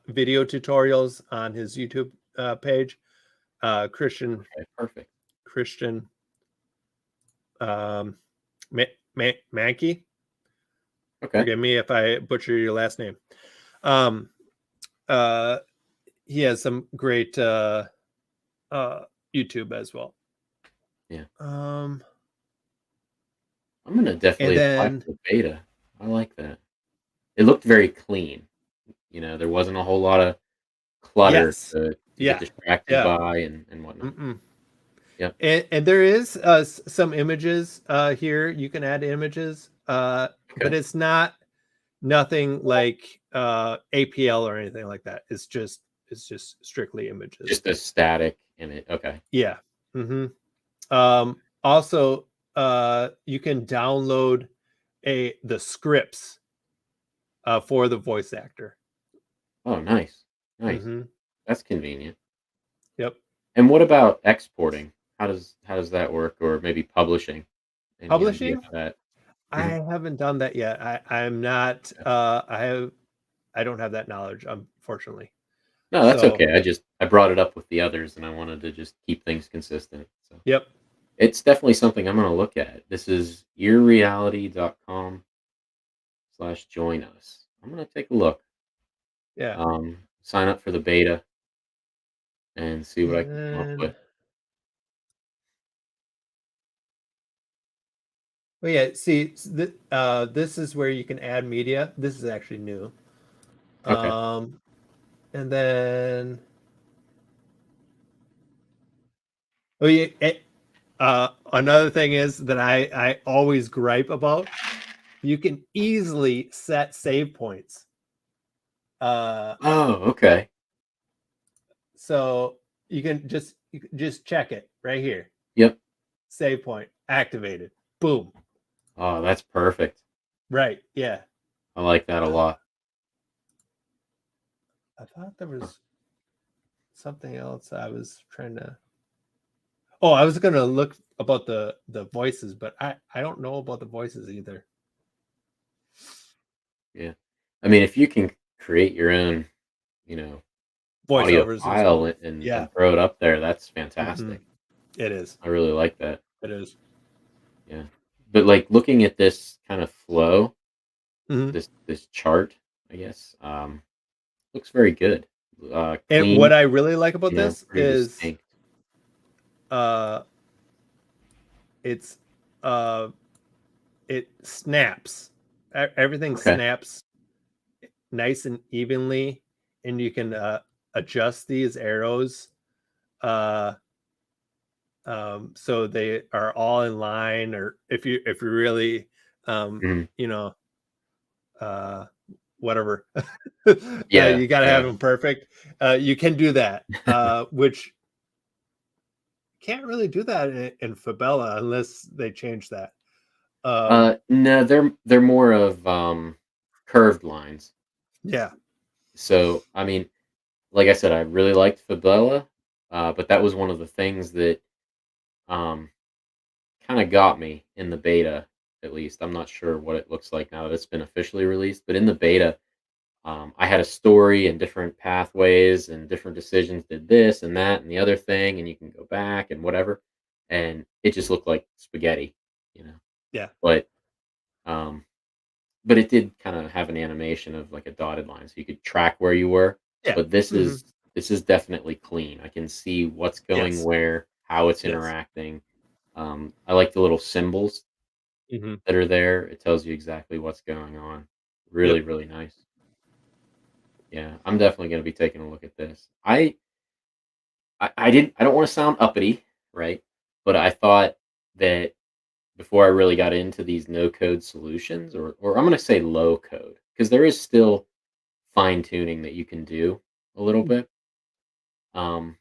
video tutorials on his YouTube page. Christian Okay. Perfect. um, Mankey. Okay. Forgive me if I butcher your last name. Um, he has some great YouTube as well. Yeah. Um, I'm gonna definitely apply then for the beta. I like that. It looked very clean. There wasn't a whole lot of clutter yes, to get yeah, distracted yeah. by and whatnot. Mm-mm. Yep. And there is some images here. You can add images, but Okay. it's nothing like APL or anything like that. It's just strictly images. Just a static image. Okay. Yeah. Mm-hmm. Also, you can download the scripts for the voice actor. Oh, nice. Nice. Mm-hmm. That's convenient. Yep. And what about exporting? How does that work? Or maybe publishing? Any idea Publishing? of that? I Mhm. haven't done that yet. I'm not. I don't have that knowledge, unfortunately. No, that's So, okay. I brought it up with the others, and I wanted to just keep things consistent. So yep. it's definitely something I'm going to look at. This is earreality.com/join us. I'm going to take a look. Yeah. Sign up for the beta and see what I can come up And with. well, yeah. See, this is where you can add media. This is actually new. Okay. And then oh yeah. Another thing is that I always gripe about. You can easily set save points. Oh, okay. So you can just check it right here. Yep. Save point activated. Boom. Oh, that's perfect. Right. Yeah. I like that a lot. I thought there Huh. was something else I was trying to. Oh, I was gonna look about the voices, but I don't know about the voices either. Yeah. I mean, if you can create your own, you know, audio Voiceovers and file stuff. and Yeah. throw it up there, that's Mm-hmm. fantastic. It is. I really like that. It is. Yeah. But like looking at this kind of flow, Mm-hmm. this chart, I guess, looks very good. And Clean, what I really like about this pretty is distinct. uh it's uh it snaps. Everything Okay. snaps nice and evenly, and you can adjust these arrows uh so they are all in line, or if you really Mhm. you know uh whatever Yeah, you got to have yeah. them perfect, you can do that, which can't really do that in Fabella unless they change that. No, they're more of curved lines. Yeah. So, I mean, like I said, I really liked Fabella, but that was one of the things that um kind of got me in the beta at least. I'm not sure what it looks like now that it's been officially released, but in the beta, I had a story and different pathways and different decisions did this and that and the other thing, and you can go back and whatever. And it just looked like spaghetti, you know. Yeah. But um, but it did kind of have an animation of like a dotted line, so you could track where you were. Yeah. But this is definitely clean. I can see what's going Yes. where, how it's Yes. interacting. I like the little symbols Hmm. that are there. It tells you exactly what's going on. Really, Yep. really nice. Yeah, I'm definitely going to be taking a look at this. I don't want to sound uppity, right? But I thought that before I really got into these no code solutions, or I'm going to say low code, because there is still fine tuning that you can do a little bit. Um,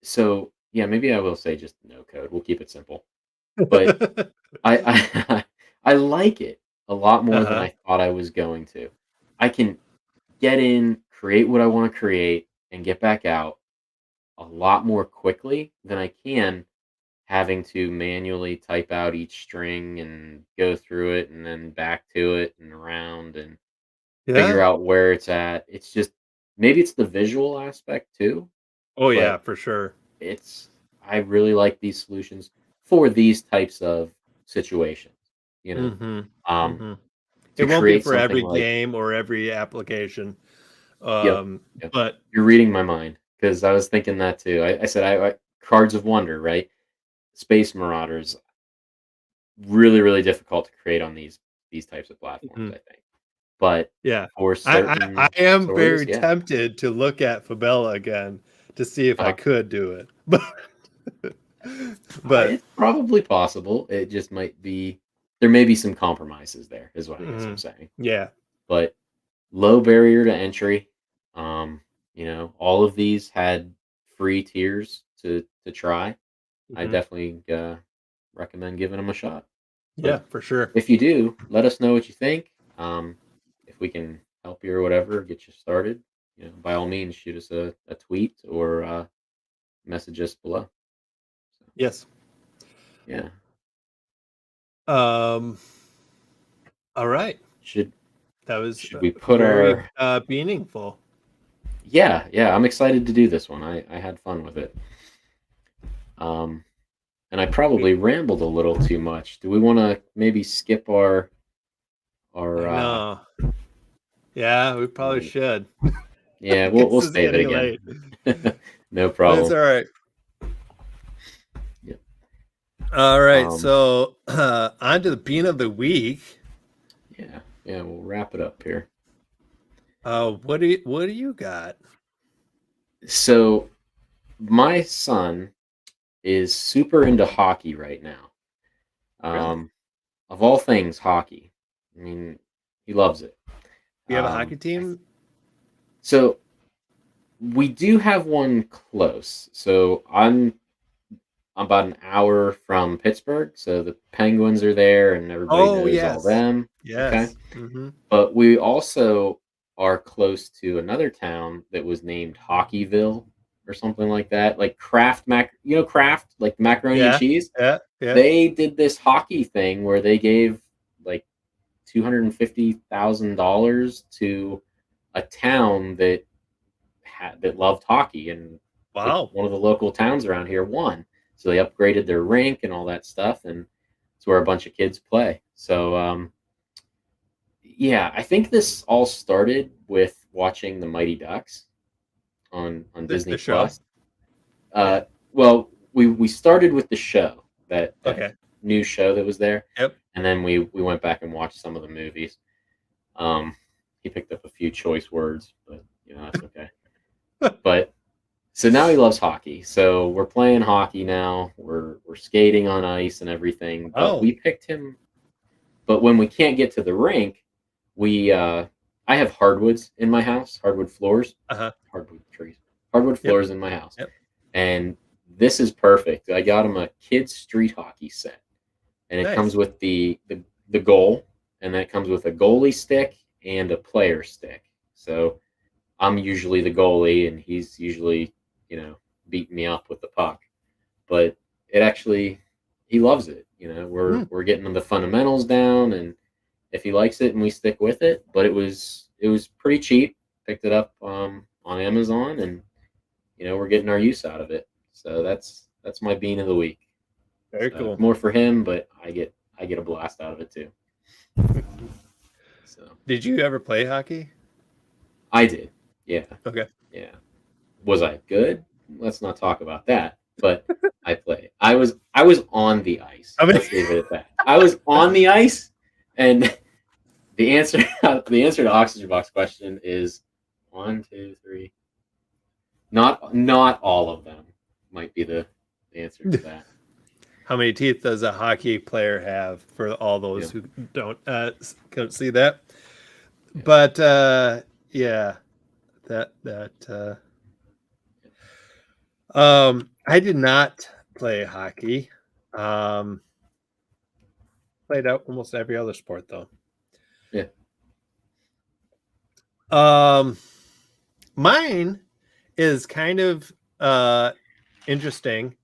so yeah, maybe I will say just no code. We'll keep it simple. But I I like it a lot more than Uh-huh. I thought I was going to. I can get in, create what I want to create, and get back out a lot more quickly than I can having to manually type out each string and go through it and then back to it and around and figure Yeah. out where it's at. It's just maybe it's the visual aspect too, Oh but yeah, for sure. it's I really like these solutions for these types of situations, you know. Hmm. Um Hmm. It to won't be create for something every like game or every application. yep, Um, yep. but You're reading my mind because I was thinking that too. I said I Cards of Wonder, right? Space Marauders, really, really difficult to create on these types of platforms, mhm, I think. But yeah, for I certain am stories, very yeah. tempted to look at Fabella again to see if I Uh, could do it, but but it's probably possible. It just might be there may be some compromises there, is what I guess I'm mhm, saying. yeah, But low barrier to entry. All of these had free tiers to try. I mhm, definitely recommend giving them a shot. yeah, But for sure. if you do, let us know what you think. If we can help you or whatever, get you started, by all means, shoot us a tweet or message us below. So, Yes. yeah, Um, all right. should That was should we put very our meaningful. yeah, I'm excited to do this one. I had fun with it. Um, and I We, probably rambled a little too much. Do we want to maybe skip our I know. Yeah, we probably like should. yeah, we'll Guess it's save it getting again. late, No but it's problem. all right. Yeah. All right, Um, so on to the bean of the week. yeah, we'll wrap it up here. What do you got? So my son is super into hockey right now. Really? Um, of all things, hockey. I mean, he loves it. You have a hockey I team? so we do have one close. So I'm about an hour from Pittsburgh, so the Penguins are there, and everybody Oh, knows all yes. them. Okay, Yes. Mhm. but we also are close to another town that was named Hockeyville or something like that, like Kraft Kraft, like macaroni and Yeah. cheese. Yeah. Yeah. They did this hockey thing where they gave like $250,000 to a town that loved hockey, and Wow. one of the local towns around here won. So they upgraded their rink and all that stuff, and it's where a bunch of kids play. So yeah, I think this all started with watching the Mighty Ducks on The Disney show? Plus. Yeah. Uh, well, we started with the show that Okay. new show that was there, Yep. and then we went back and watched some of the movies. Um, he picked up a few choice words, but that's okay. But so now he loves hockey. So we're playing hockey now. We're skating on ice and everything. But Oh. we picked him. But when we can't get to the rink, we I have hardwoods in my house, hardwood floors, Uh-huh. hardwood trees, hardwood Yep. floors in my house, Yep. and this is perfect. I got him a kids street hockey set, and it comes Nice. with the goal, and then it comes with a goalie stick and a player stick. So I'm usually the goalie, and he's usually, beating me up with the puck. But it actually, he loves it. You know, we're getting him the fundamentals down, and if he likes it and we stick with it. But it was pretty cheap. Picked it up on Amazon, and you know, we're getting our use out of it. So that's my bean of the week. Very So cool. more for him, but I get a blast out of it too. So Did you ever play hockey? I did. Yeah. Okay. Yeah. Was I good? Let's not talk about that. But I played. I was on the ice. I mean- Let's leave it at that. I was on the ice, and the answer to Oxygen Box question is 1, 2, 3. Not all of them might be the answer to that. How many teeth does a hockey player have, for all those who don't see that? Yeah. But yeah, I did not play hockey. Played out almost every other sport though. Yeah. Mine is kind of interesting.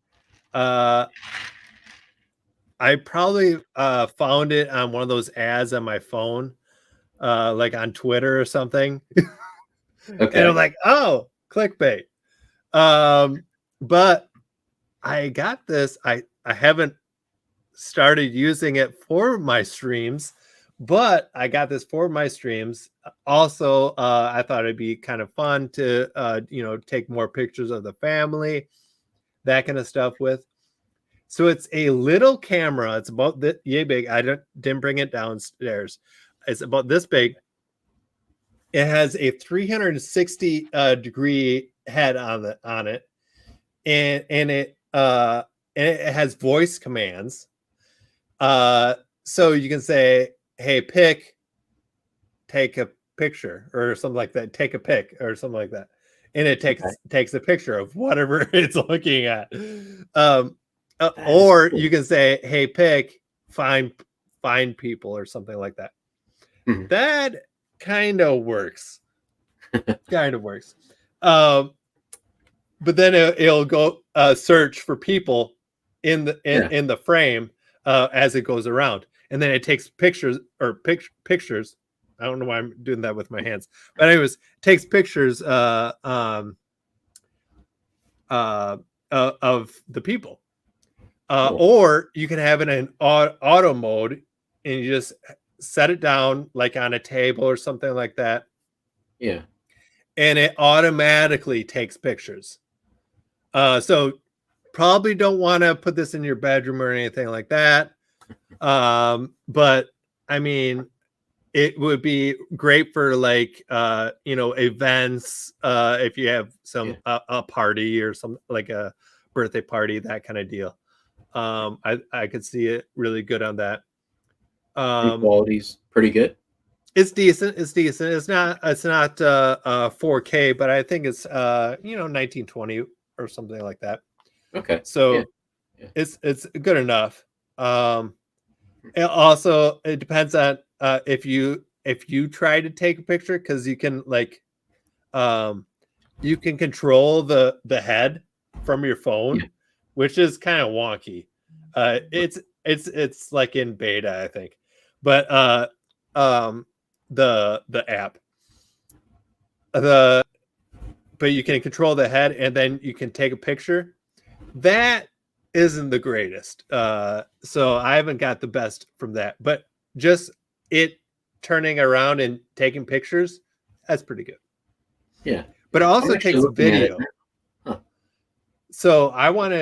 I probably found it on one of those ads on my phone, like on Twitter or something. Okay. And I'm like, oh, clickbait. But I got this. I haven't started using it for my streams, but I got this for my streams. Also, I thought it'd be kind of fun to take more pictures of the family, that kind of stuff with. So it's a little camera. It's about this yay big. I didn't bring it downstairs. It's about this big. It has a 360 degree head on it, and it has voice commands. So you can say, "Hey, take a picture," or something like that. Take a pic, or something like that, and it takes a picture of whatever it's looking at. Or cool. you can say, "Hey, find people," or something like that. Mhm. That kind of works. But then it'll go search for people in the frame as it goes around, and then it takes pictures. I don't know why I'm doing that with my hands, but anyways, it takes pictures of the people. Cool. Or you can have it in auto mode, and you just set it down like on a table or something like that. Yeah. And it automatically takes pictures. So probably don't want to put this in your bedroom or anything like that. But I mean, it would be great for like events, if you have some a party or some like a birthday party, that kind of deal. I could see it really good on that. Quality's pretty good. It's decent. It's not 4K, but I think it's 1920 or something like that. Okay. So it's good enough. And also it depends on if you try to take a picture, because you can you can control the head from your phone, which is kind of wonky. It's like in beta, I think, but the app, but you can control the head, and then you can take a picture. That isn't the greatest, so I haven't got the best from that, but just it turning around and taking pictures, that's pretty good. But it also takes video. So I want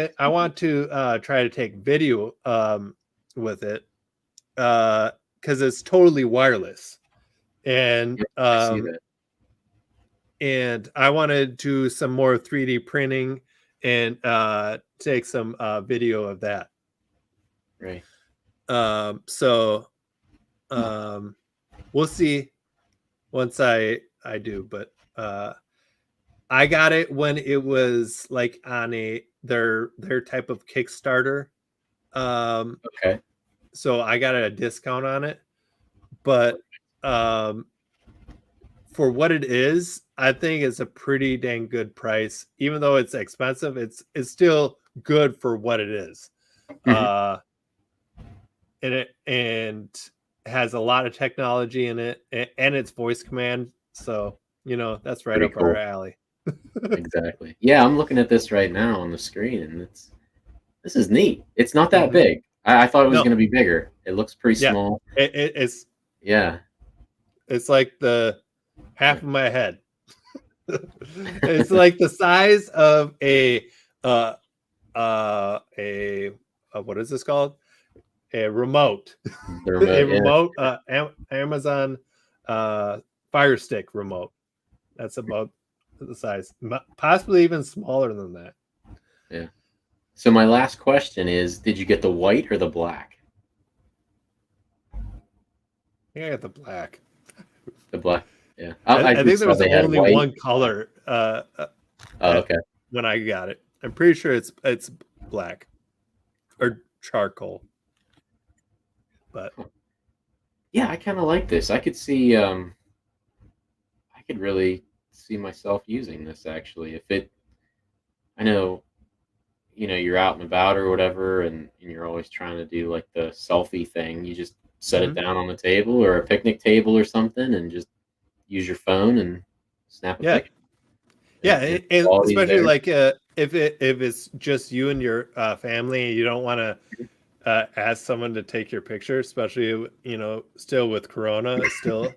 to try to take video with it, because it's totally wireless, and I see that. And I want to do some more 3D printing and take some video of that. Right. So we'll see once I do, but I got it when it was like on their type of Kickstarter. Okay. So I got a discount on it, but for what it is, I think it's a pretty dang good price. Even though it's expensive, it's still good for what it is. Mm-hmm. and has a lot of technology in it, and it's voice command. So that's right Pretty up our cool. alley. Exactly. Yeah, I'm looking at this right now on the screen, and this is neat. It's not that Mhm. big. I thought it was No. going to be bigger. It looks pretty Yeah. small. It's Yeah. like the half of my head. It's like the size of a what is this called? A remote. The A remote, yeah. remote, Amazon Fire Stick remote. That's about the size, possibly even smaller than that. Yeah. So my last question is, did you get the white or the black? I think I got the black. The black. Yeah. I did think there saw was they had only white. one color Oh, okay. when I got it. I'm pretty sure it's black or charcoal. But Yeah, I kind of like this. I could see I could really see myself using this actually. I know, you're out and about or whatever, and you're always trying to do like the selfie thing. You just set it Mhm. down on the table or a picnic table or something and just use your phone and snap a yeah, picture. And quality's especially there. like if it's just you and your family, and you don't want to ask someone to take your picture, especially still with Corona still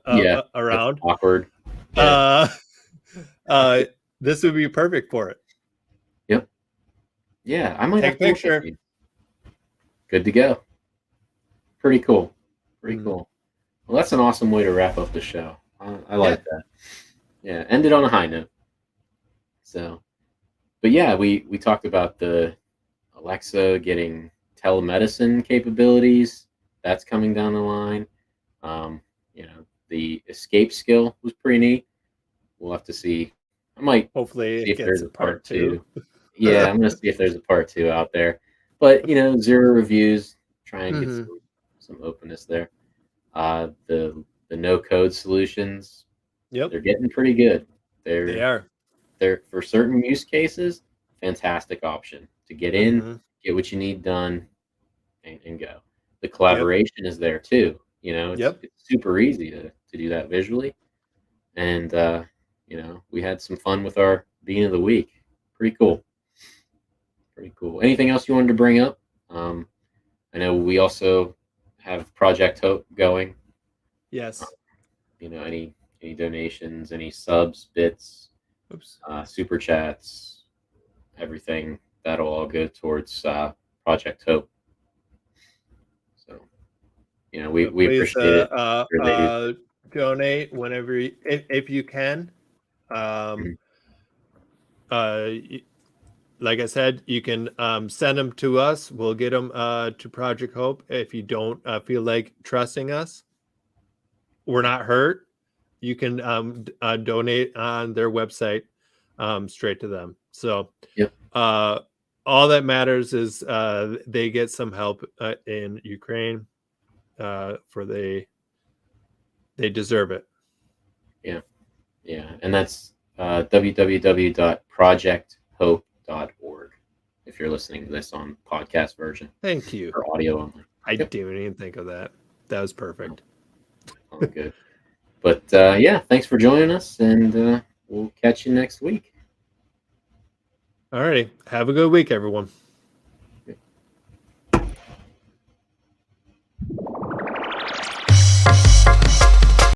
Yeah, that's around. awkward. Yeah. This would be perfect for it. Yep. Yeah, I might Take have a to look at picture. these. Good to go. Pretty cool. Pretty Mhm. cool. Well, that's an awesome way to wrap up the show. I Yeah. like that. Yeah, ended on a high note. So, but yeah, we talked about the Alexa getting telemedicine capabilities. That's coming down the line. Um, the escape skill was pretty neat. We'll have to see. I might Hopefully see it if gets there's a a part part 2. two. Yeah, I'm gonna see if there's a part two out there. But 0 reviews. Try and get Mhm. some openness there. The no code solutions, Yep, they're getting pretty good. they They're are. they're for certain use cases, fantastic option to get in, Mhm. get what you need done, and go. The Yep. collaboration is there too. It's Yep. super easy to do that visually. And we had some fun with our Bean of the Week. Pretty cool. Pretty cool. Anything else you wanted to bring up? I know we also have Project Hope going. Yes. Any donations, any subs, bits, Oops. super chats, everything that'll all go towards Project Hope. So we Please appreciate it. Sure they do. donate whenever if you can. Mhm. Uh, like I said, you can send them to us. We'll get them to Project Hope. If you don't feel like trusting us, we're not hurt. You can donate on their website straight to them. So Yep. all that matters is they get some help in Ukraine. They deserve it. Yeah. Yeah. And that's www.projecthope.org if you're listening to this on podcast version Thank you. or audio only. I Yep. didn't even think of that. That was perfect. All good. But yeah, thanks for joining us, and we'll catch you next week. All righty. Have a good week, everyone.